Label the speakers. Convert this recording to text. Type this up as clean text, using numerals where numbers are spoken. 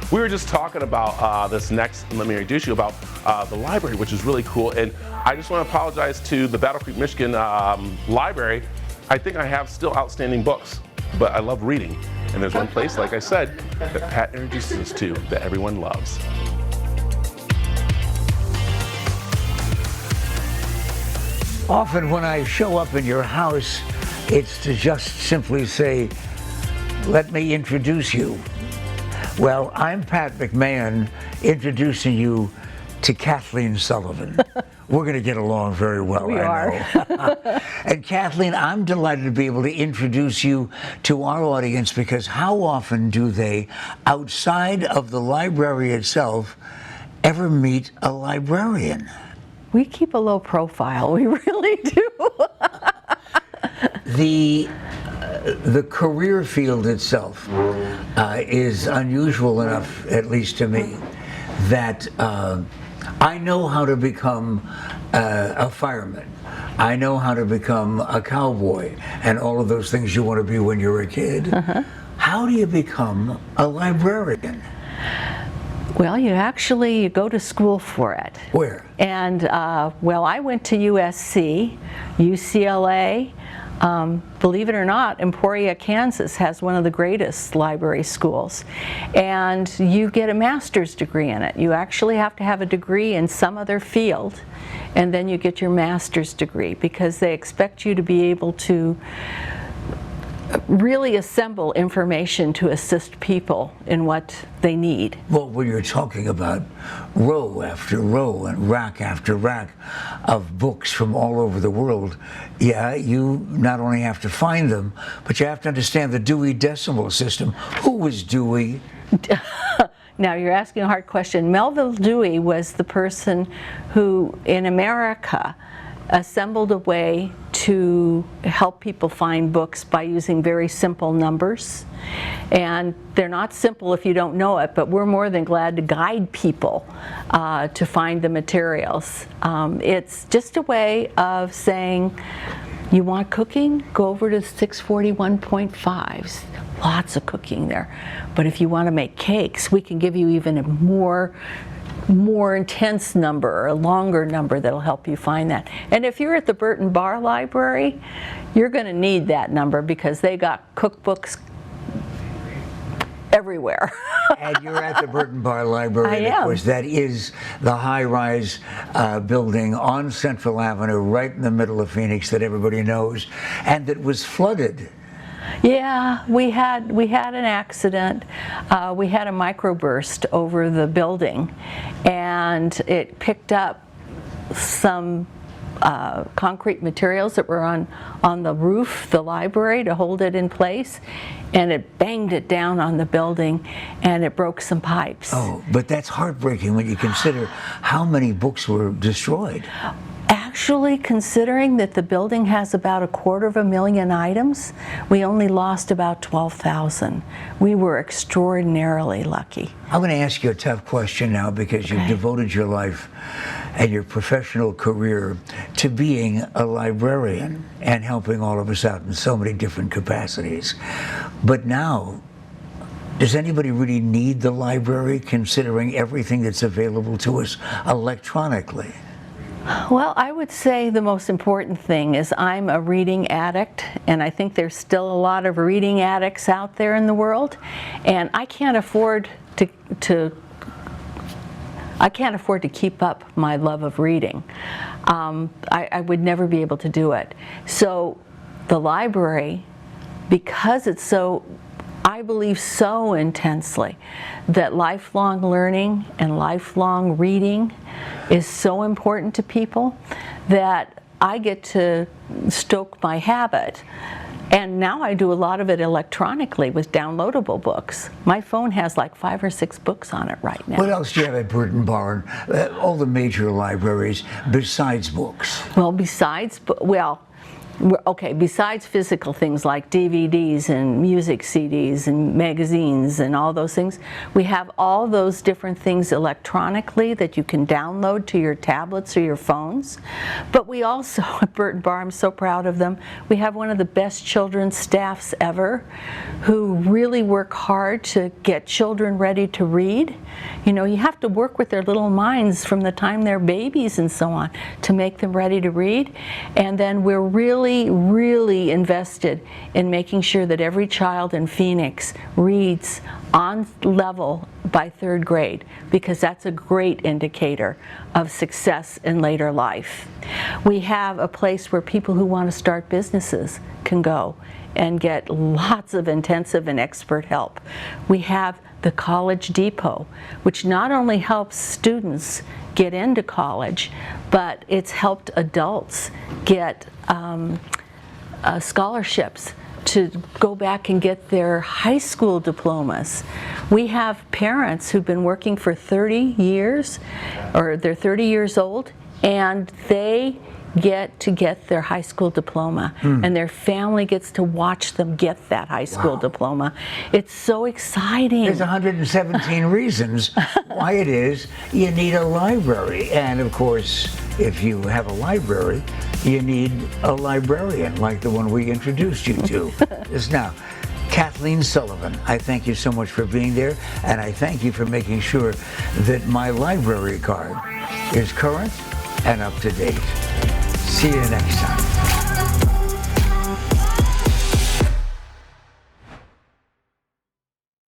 Speaker 1: We were just talking about this next, let me introduce you about the library, which is really cool. And I just want to apologize to the Battle Creek, Michigan library. I think I have still outstanding books, but I love reading. And there's one place, like I said, that Pat introduces us to that everyone loves.
Speaker 2: Often when I show up in your house, it's to just simply say, let me introduce you. Well, I'm Pat McMahon, introducing you to Kathleen Sullivan. We're going to get along very well,
Speaker 3: we
Speaker 2: I know. And Kathleen, I'm delighted to be able to introduce you to our audience, because how often do they, outside of the library itself, ever meet a librarian?
Speaker 3: We keep a low profile, we really do.
Speaker 2: The career field itself is unusual enough, at least to me, that I know how to become a fireman. I know how to become a cowboy and all of those things you want to be when you're a kid. How do you become a librarian?
Speaker 3: Well, you go to school for it.
Speaker 2: Where?
Speaker 3: And, well, I went to USC, UCLA. Believe it or not, Emporia, Kansas has one of the greatest library schools. And you get a master's degree in it. You actually have to have a degree in some other field, and then you get your master's degree, because they expect you to be able to really assemble information to assist people in what they need.
Speaker 2: Well, when you're talking about row after row and rack after rack of books from all over the world, yeah, you not only have to find them, but you have to understand the Dewey Decimal System. Who was Dewey?
Speaker 3: Now, you're asking a hard question. Melville Dewey was the person who, in America, assembled a way to help people find books by using very simple numbers. And they're not simple if you don't know it, but we're more than glad to guide people to find the materials. It's just a way of saying, you want cooking? Go over to 641.5s. Lots of cooking there. But if you want to make cakes, we can give you even a more intense number, or a longer number that'll help you find that. And if you're at the Burton Barr Library, you're going to need that number, because they got cookbooks everywhere.
Speaker 2: And you're at the Burton Barr Library.
Speaker 3: I am.
Speaker 2: Of course, that is the high-rise building on Central Avenue, right in the middle of Phoenix, that everybody knows, and that was flooded.
Speaker 3: Yeah, we had an accident. We had a microburst over the building, and it picked up some concrete materials that were on the roof, the library, to hold it in place, and it banged it down on the building, and it broke some pipes.
Speaker 2: Oh, but that's heartbreaking when you consider how many books were destroyed.
Speaker 3: Actually, considering that the building has about 250,000 items, we only lost about 12,000. We were extraordinarily lucky.
Speaker 2: I'm going to ask you a tough question now, because you've devoted your life and your professional career to being a librarian and helping all of us out in so many different capacities. But now, does anybody really need the library, considering everything that's available to us electronically?
Speaker 3: Well, I would say the most important thing is I'm a reading addict, and I think there's still a lot of reading addicts out there in the world, and I can't afford to keep up my love of reading. I would never be able to do it. So the library, because it's so, I believe so intensely that lifelong learning and lifelong reading is so important to people, that I get to stoke my habit. And now I do a lot of it electronically with downloadable books. My phone has like 5 or 6 books on it right now.
Speaker 2: What else do you have at Burton Barr? All the major libraries, besides books?
Speaker 3: Well, Okay, besides physical things like DVDs and music CDs and magazines and all those things, we have all those different things electronically that you can download to your tablets or your phones. But we also, at Burton Bar, I'm so proud of them, we have one of the best children's staffs ever who really work hard to get children ready to read. You know, you have to work with their little minds from the time they're babies and so on to make them ready to read. And then we're really invested in making sure that every child in Phoenix reads on level by 3rd grade, because that's a great indicator of success in later life. We have a place where people who want to start businesses can go and get lots of intensive and expert help. We have the College Depot, which not only helps students get into college, but it's helped adults get scholarships to go back and get their high school diplomas. We have parents who've been working for 30 years, or they're 30 years old, and they get to get their high school diploma, and their family gets to watch them get that high school diploma. It's so exciting.
Speaker 2: There's 117 reasons why it is you need a library. And of course, if you have a library, you need a librarian like the one we introduced you to just now. Kathleen Sullivan, I thank you so much for being there, and I thank you for making sure that my library card is current and up to date. See you next time.